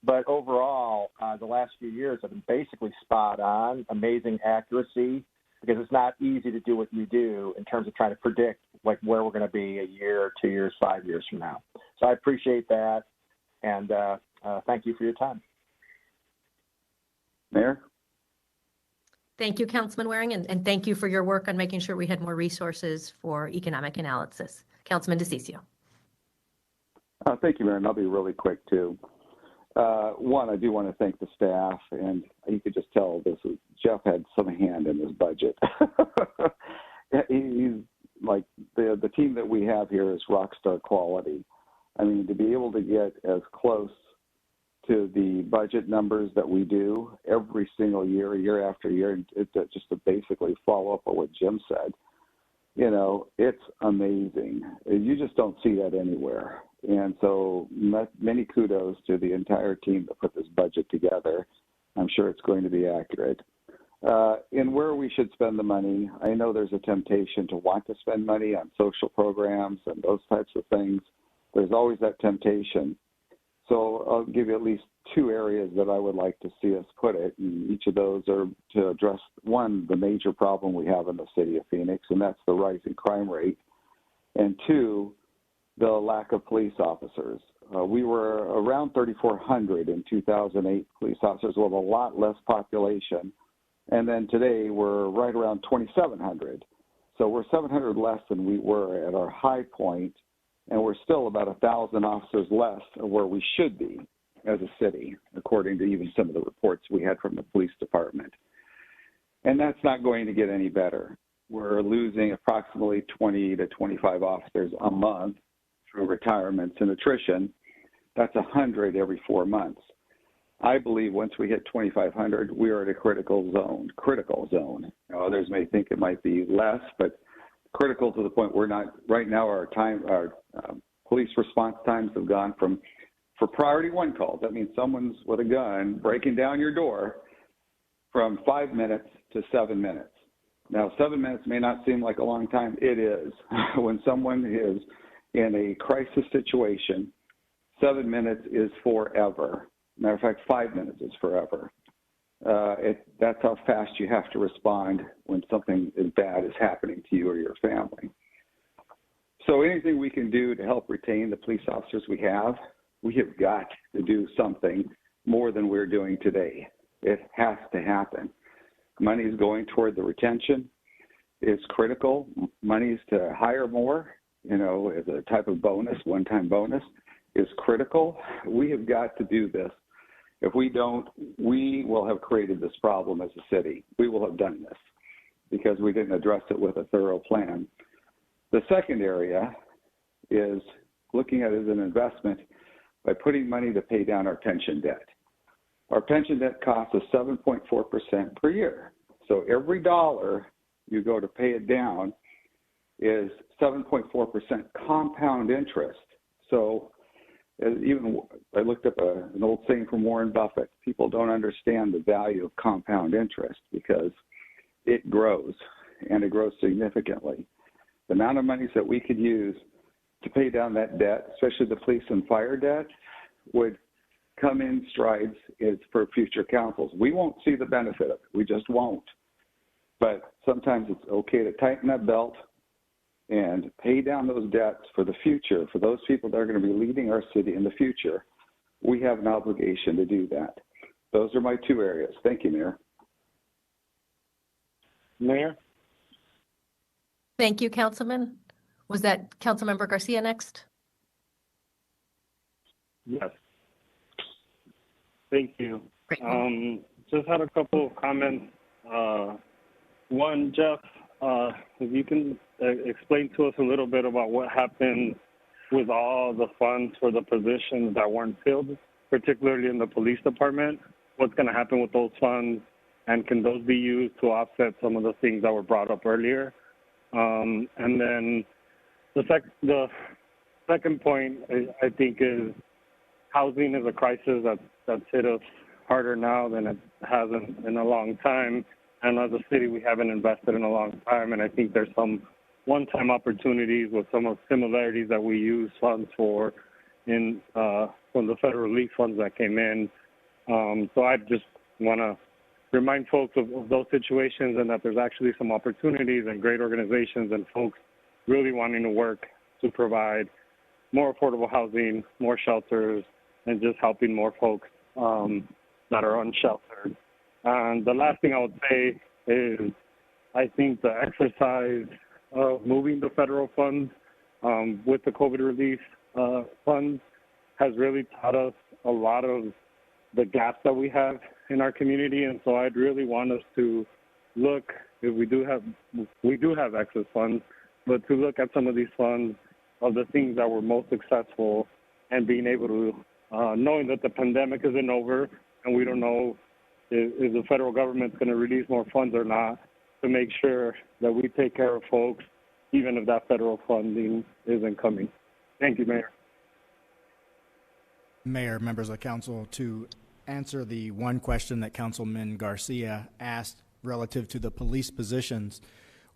But overall, the last few years have been basically spot on, amazing accuracy, because it's not easy to do what you do in terms of trying to predict like where we're going to be a year, 2 years, 5 years from now. So I appreciate that, and thank you for your time. Mayor? Thank you, Councilman Waring, and thank you for your work on making sure we had more resources for economic analysis. Councilman DeCiccio. Thank you, Mayor, and I'll be really quick, too. One, I do want to thank the staff, and you could just tell Jeff had some hand in this budget. He's like the team that we have here is rock star quality. I mean, to be able to get as close to the budget numbers that we do every single year, year after year, just to basically follow up on what Jim said, You know, it's amazing. You just don't see that anywhere. And so many kudos to the entire team that put this budget together. I'm sure it's going to be accurate. In where we should spend the money, I know there's a temptation to want to spend money on social programs and those types of things. There's always that temptation. So I'll give you at least two areas that I would like to see us put it. And each of those are to address, one, the major problem we have in the city of Phoenix, and that's the rising crime rate. And two, the lack of police officers. We were around 3,400 in 2008 police officers with a lot less population. And then today we're right around 2,700. So we're 700 less than we were at our high point, and we're still about 1,000 officers less of where we should be as a city, according to even some of the reports we had from the police department. And that's not going to get any better. We're losing approximately 20 to 25 officers a month through retirements and attrition. That's 100 every 4 months. I believe once we hit 2,500, we are at a critical zone. Others may think it might be less, but critical to the point we're not, right now our police response times have gone from, for priority one calls, that means someone's with a gun breaking down your door, from 5 minutes to 7 minutes. Now, 7 minutes may not seem like a long time. It is. When someone is in a crisis situation, 7 minutes is forever. Matter of fact, 5 minutes is forever. That's how fast you have to respond when something as bad is happening to you or your family. So anything we can do to help retain the police officers we have got to do something more than we're doing today. It has to happen. Money is going toward the retention. It's critical. Money is to hire more, as a type of bonus, one-time bonus, is critical. We have got to do this. If we don't, we will have created this problem as a city. We will have done this because we didn't address it with a thorough plan. The second area is looking at it as an investment by putting money to pay down our pension debt. Our pension debt costs us 7.4% per year. So every dollar you go to pay it down is 7.4% compound interest. So even I looked up an old saying from Warren Buffett. People don't understand the value of compound interest because it grows, and it grows significantly. The amount of monies that we could use to pay down that debt, especially the police and fire debt, would come in strides for future councils. We won't see the benefit of it. We just won't. But sometimes it's okay to tighten that belt and pay down those debts for the future. For those people that are going to be leading our city in the future, we have an obligation to do that. Those are my two areas. Thank you, Mayor. Mayor? Thank you, Councilman. Was that Councilmember Garcia next? Yes. Thank you. Great. Just had a couple of comments. One, Jeff, if you can explain to us a little bit about what happened with all the funds for the positions that weren't filled, particularly in the police department. What's going to happen with those funds, and can those be used to offset some of the things that were brought up earlier? And then the second point, I think, is housing is a crisis that's hit us harder now than it hasn't in a long time. And as a city, we haven't invested in a long time. And I think there's some one-time opportunities with some of the similarities that we use funds for from the federal relief funds that came in. So I just want to remind folks of those situations, and that there's actually some opportunities and great organizations and folks really wanting to work to provide more affordable housing, more shelters, and just helping more folks that are unsheltered. And the last thing I would say is I think the exercise of moving the federal funds with the COVID relief funds has really taught us a lot of the gaps that we have in our community. And so I'd really want us to look, if we do have excess funds, but to look at some of these funds of the things that were most successful, and being able to, knowing that the pandemic isn't over and we don't know if the federal government's going to release more funds or not, to make sure that we take care of folks even if that federal funding isn't coming. Thank you, Mayor. Mayor, members of the council, to answer the one question that Councilman Garcia asked relative to the police positions,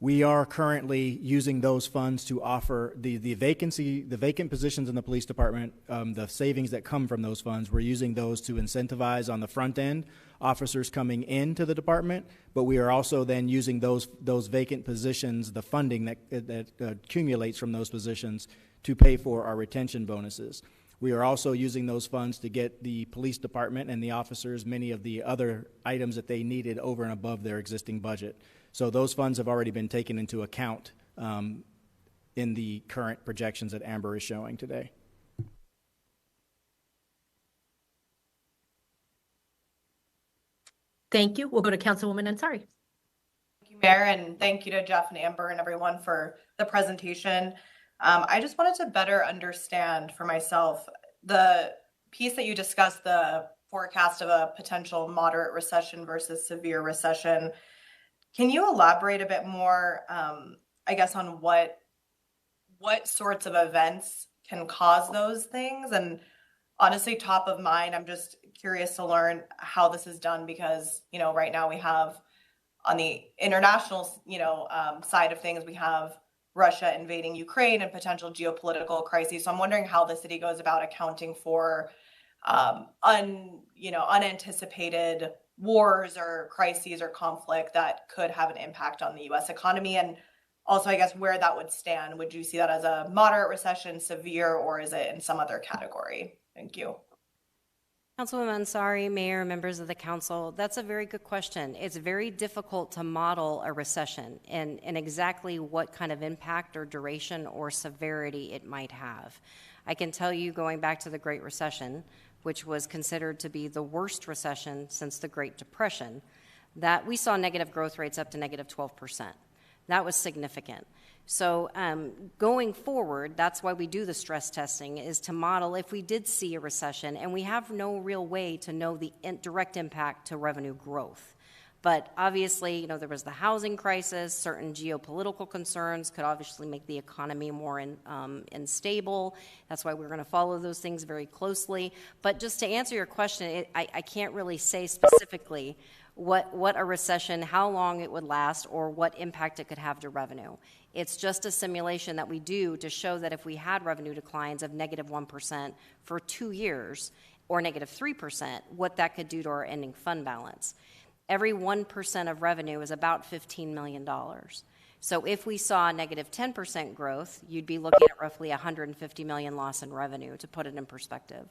we are currently using those funds to offer the vacant positions in the police department, the savings that come from those funds. We're using those to incentivize on the front end officers coming into the department, but we are also then using those vacant positions, the funding that accumulates from those positions, to pay for our retention bonuses. We are also using those funds to get the police department and the officers many of the other items that they needed over and above their existing budget. So those funds have already been taken into account in the current projections that Amber is showing today. Thank you. We'll go to Councilwoman Ansari. Thank you, Mayor, and thank you to Jeff and Amber and everyone for the presentation. I just wanted to better understand for myself the piece that you discussed, the forecast of a potential moderate recession versus severe recession. Can you elaborate a bit more, I guess, on what sorts of events can cause those things? And honestly, top of mind, I'm just curious to learn how this is done because, right now we have on the international, side of things, we have Russia invading Ukraine and potential geopolitical crises. So I'm wondering how the city goes about accounting for unanticipated wars or crises or conflict that could have an impact on the U.S. economy. And also, I guess, where that would stand. Would you see that as a moderate recession, severe, or is it in some other category? Thank you. Councilwoman Ansari, Mayor, members of the council, that's a very good question. It's very difficult to model a recession and exactly what kind of impact or duration or severity it might have. I can tell you, going back to the Great Recession, which was considered to be the worst recession since the Great Depression, that we saw negative growth rates up to negative 12%. That was significant. So going forward, that's why we do the stress testing, is to model if we did see a recession, and we have no real way to know the direct impact to revenue growth. But obviously, there was the housing crisis, certain geopolitical concerns could obviously make the economy more unstable. That's why we're going to follow those things very closely. But just to answer your question, I can't really say specifically what a recession, how long it would last, or what impact it could have to revenue. It's just a simulation that we do to show that if we had revenue declines of negative 1% for 2 years, or negative 3%, what that could do to our ending fund balance. Every 1% of revenue is about $15 million. So if we saw a negative 10% growth, you'd be looking at roughly $150 million loss in revenue, to put it in perspective.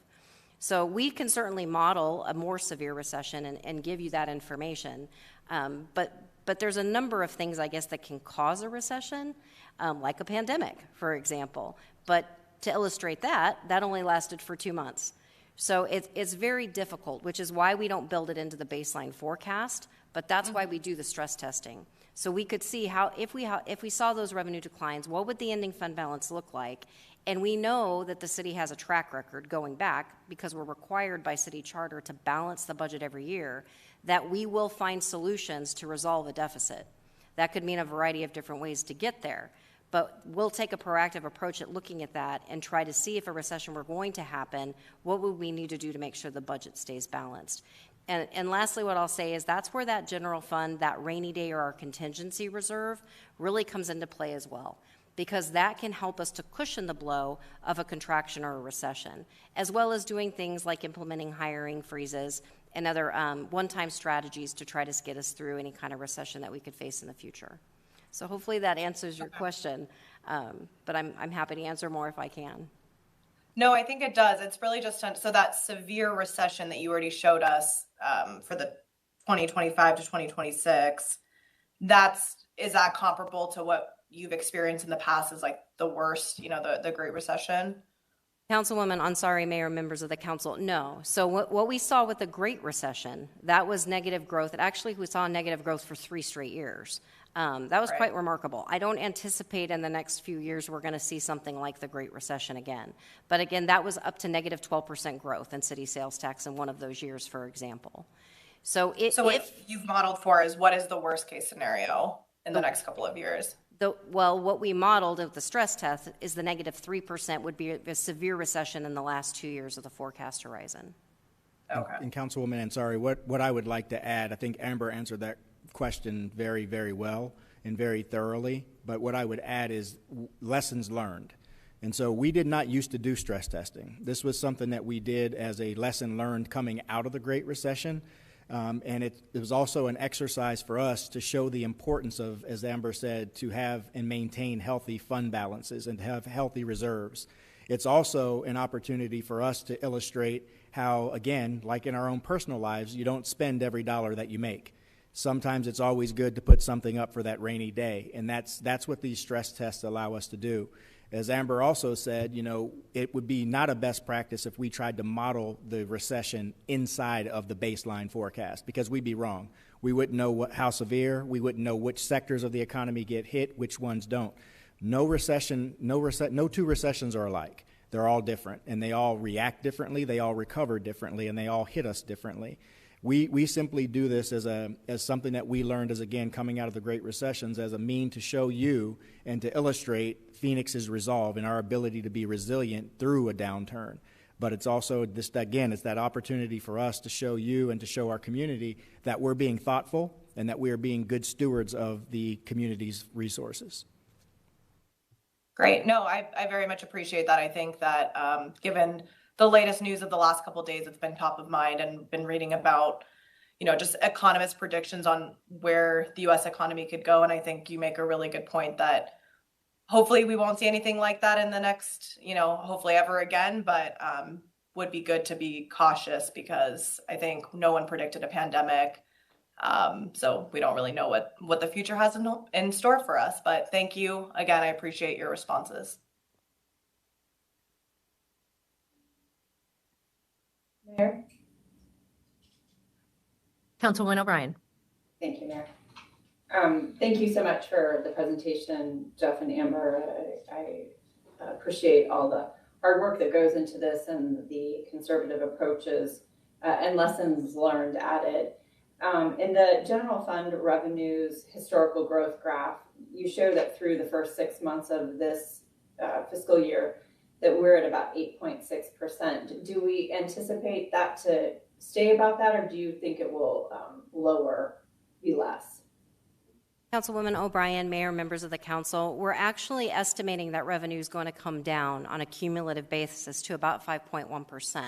So we can certainly model a more severe recession and give you that information. But there's a number of things, I guess, that can cause a recession, like a pandemic, for example. But to illustrate that only lasted for 2 months. So it's very difficult, which is why we don't build it into the baseline forecast, but that's why we do the stress testing. So we could see how, if we saw those revenue declines, what would the ending fund balance look like? And we know that the city has a track record going back, because we're required by city charter to balance the budget every year, that we will find solutions to resolve a deficit. That could mean a variety of different ways to get there. But we'll take a proactive approach at looking at that and try to see if a recession were going to happen, what would we need to do to make sure the budget stays balanced. And lastly, what I'll say is that's where that general fund, that rainy day or our contingency reserve, really comes into play as well, because that can help us to cushion the blow of a contraction or a recession, as well as doing things like implementing hiring freezes and other one-time strategies to try to get us through any kind of recession that we could face in the future. So hopefully that answers your question, but I'm happy to answer more if I can. No, I think it does. It's really just so that severe recession that you already showed us for the 2025 to 2026, is that comparable to what you've experienced in the past as like the worst, the Great Recession? Councilwoman Ansari, Mayor, members of the council, no. So what we saw with the Great Recession, that was negative growth. Actually, we saw negative growth for 3 straight years. That was quite remarkable. I don't anticipate in the next few years we're going to see something like the Great Recession again. But again, that was up to negative 12% growth in city sales tax in one of those years, for example. So what you've modeled for is what is the worst case scenario in the next couple of years? What we modeled with the stress test is the negative 3% would be a severe recession in the last 2 years of the forecast horizon. Okay. And Councilwoman Ansari, what I would like to add, I think Amber answered that question very, very well and very thoroughly, but what I would add is lessons learned. And so we did not used to do stress testing. This was something that we did as a lesson learned coming out of the Great Recession. And it was also an exercise for us to show the importance of, as Amber said, to have and maintain healthy fund balances and to have healthy reserves. It's also an opportunity for us to illustrate how, again, like in our own personal lives, you don't spend every dollar that you make. Sometimes it's always good to put something up for that rainy day, and that's what these stress tests allow us to do. As Amber also said, it would be not a best practice if we tried to model the recession inside of the baseline forecast, because we'd be wrong. We wouldn't know how severe, we wouldn't know which sectors of the economy get hit, which ones don't. No two recessions are alike. They're all different, and they all react differently, they all recover differently, and they all hit us differently. We simply do this as something that we learned as, again, coming out of the Great Recessions, as a mean to show you and to illustrate Phoenix's resolve and our ability to be resilient through a downturn. But it's also, it's that opportunity for us to show you and to show our community that we're being thoughtful and that we are being good stewards of the community's resources. Great. No, I very much appreciate that. I think that given the latest news of the last couple of days, it's been top of mind, and been reading about, just economists' predictions on where the U.S. economy could go. And I think you make a really good point that hopefully we won't see anything like that in the next, hopefully ever again, but would be good to be cautious, because I think no one predicted a pandemic. So we don't really know what the future has in store for us. But thank you again. I appreciate your responses. Mayor? Councilwoman O'Brien. Thank you, Mayor. Thank you so much for the presentation, Jeff and Amber. I appreciate all the hard work that goes into this and the conservative approaches and lessons learned added. In the general fund revenues historical growth graph, you show that through the first 6 months of this fiscal year, that we're at about 8.6%. Do we anticipate that to stay about that, or do you think it will be less? Councilwoman O'Brien, Mayor, members of the council, we're actually estimating that revenue is going to come down on a cumulative basis to about 5.1%.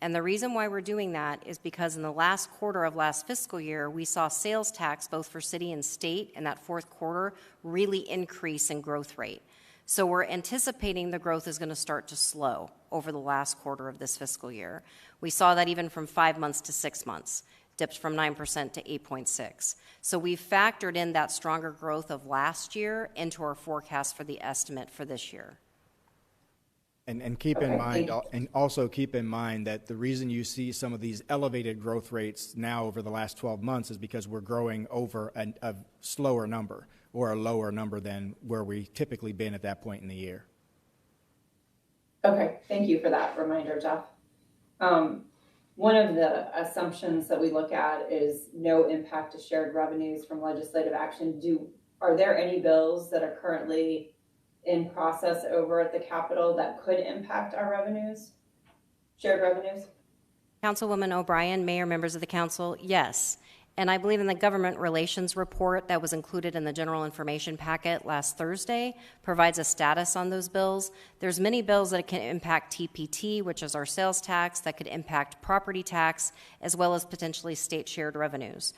And the reason why we're doing that is because in the last quarter of last fiscal year, we saw sales tax, both for city and state, in that fourth quarter really increase in growth rate. So we're anticipating the growth is going to start to slow over the last quarter of this fiscal year. We saw that even from 5 months to 6 months, dipped from 9% to 8.6%. So we've factored in that stronger growth of last year into our forecast for the estimate for this year. And keep in mind, and also keep in mind that the reason you see some of these elevated growth rates now over the last 12 months is because we're growing over a slower number, or a lower number than where we typically been at that point in the year. Okay, thank you for that reminder, Jeff. One of the assumptions that we look at is no impact to shared revenues from legislative action. Are there any bills that are currently in process over at the Capitol that could impact our revenues, shared revenues? Councilwoman O'Brien, Mayor, members of the council, yes. And I believe in the government relations report that was included in the general information packet last Thursday provides a status on those bills. There's many bills that can impact TPT, which is our sales tax, that could impact property tax, as well as potentially state shared revenues.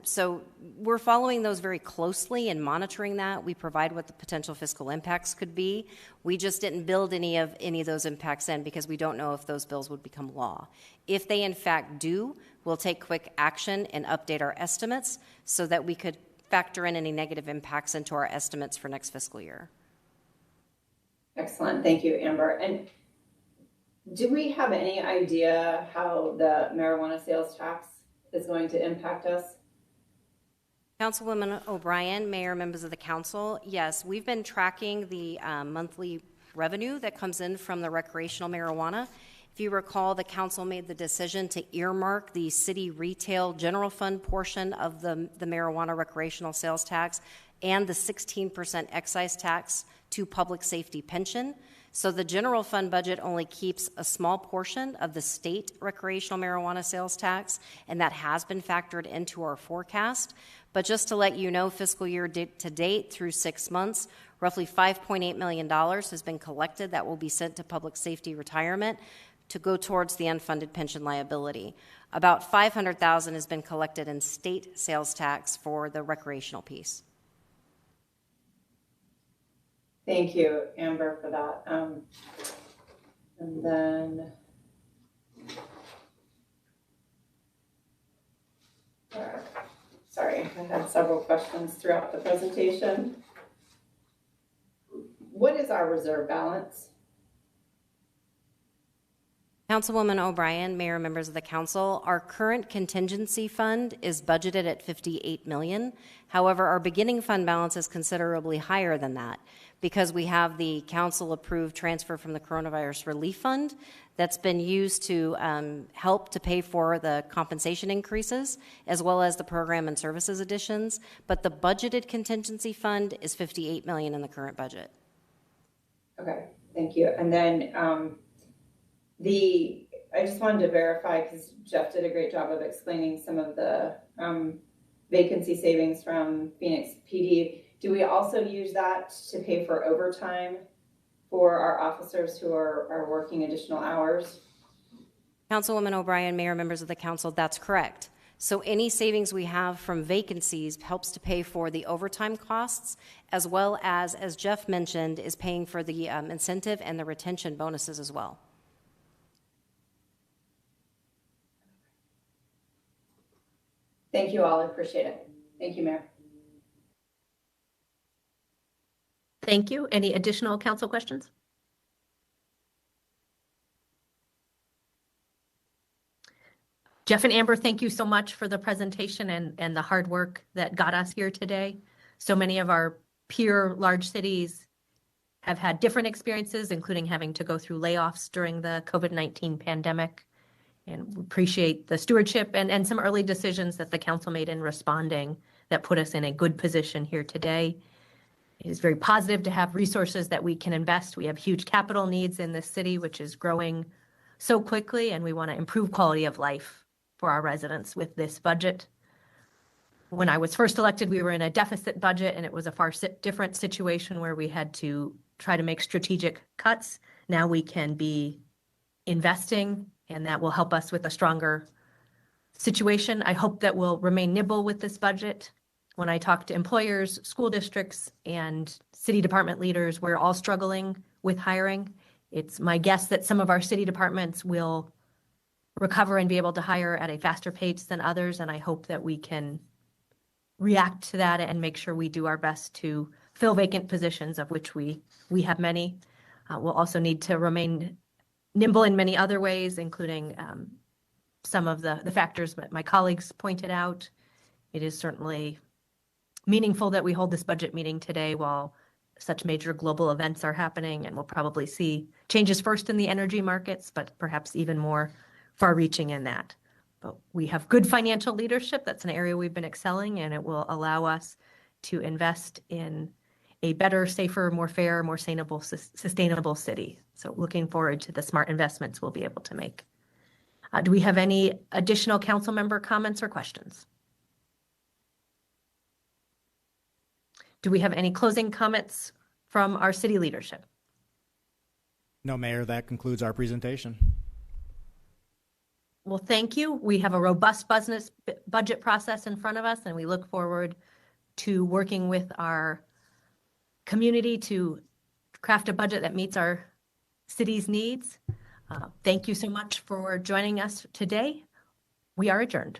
So we're following those very closely and monitoring that. We provide what the potential fiscal impacts could be. We just didn't build any of those impacts in because we don't know if those bills would become law. If they in fact do, we'll take quick action and update our estimates so that we could factor in any negative impacts into our estimates for next fiscal year. Excellent. Thank you, Amber. And do we have any idea how the marijuana sales tax is going to impact us? Councilwoman O'Brien, Mayor, members of the council, yes, we've been tracking the monthly revenue that comes in from the recreational marijuana. If you recall, the council made the decision to earmark the city retail general fund portion of the marijuana recreational sales tax and the 16% excise tax to public safety pension. So the general fund budget only keeps a small portion of the state recreational marijuana sales tax, and that has been factored into our forecast. But just to let you know, fiscal year to date through 6 months, roughly $5.8 million has been collected that will be sent to public safety retirement to go towards the unfunded pension liability. About $500,000 has been collected in state sales tax for the recreational piece. Thank you, Amber, for that. And then, sorry, I had several questions throughout the presentation. What is our reserve balance? Councilwoman O'Brien, Mayor, members of the council, our current contingency fund is budgeted at $58 million. However, our beginning fund balance is considerably higher than that because we have the council-approved transfer from the Coronavirus Relief Fund that's been used to help to pay for the compensation increases as well as the program and services additions. But the budgeted contingency fund is $58 million in the current budget. Okay, thank you. And then I just wanted to verify, because Jeff did a great job of explaining some of the vacancy savings from Phoenix PD. Do we also use that to pay for overtime for our officers who are working additional hours? Councilwoman O'Brien, Mayor, members of the council, that's correct. So any savings we have from vacancies helps to pay for the overtime costs, as well as Jeff mentioned, is paying for the incentive and the retention bonuses as well. Thank you all, I appreciate it. Thank you, Mayor. Thank you. Any additional council questions? Jeff and Amber, thank you so much for the presentation and the hard work that got us here today. So many of our peer large cities have had different experiences, including having to go through layoffs during the COVID-19 pandemic. And we appreciate the stewardship and some early decisions that the council made in responding that put us in a good position here today. It is very positive to have resources that we can invest. We have huge capital needs in this city, which is growing so quickly, and we want to improve quality of life for our residents with this budget. When I was first elected, we were in a deficit budget, and it was a far different situation where we had to try to make strategic cuts. Now we can be investing, and that will help us with a stronger situation. I hope that we'll remain nimble with this budget. When I talk to employers, school districts, and city department leaders, we're all struggling with hiring. It's my guess that some of our city departments will recover and be able to hire at a faster pace than others, and I hope that we can react to that and make sure we do our best to fill vacant positions, of which we have many. We'll also need to remain nimble in many other ways, including some of the factors that my colleagues pointed out. It is certainly meaningful that we hold this budget meeting today while such major global events are happening, and we'll probably see changes first in the energy markets, but perhaps even more far-reaching in that. But we have good financial leadership. That's an area we've been excelling, and it will allow us to invest in a better, safer, more fair, more sustainable city. So looking forward to the smart investments we'll be able to make. Do we have any additional council member comments or questions? Do we have any closing comments from our city leadership? No, Mayor, that concludes our presentation. Well, thank you. We have a robust budget process in front of us, and we look forward to working with our community to craft a budget that meets our city's needs. Thank you so much for joining us today. We are adjourned.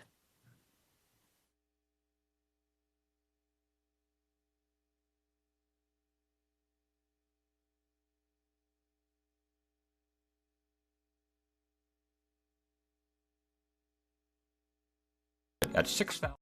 At 6,000.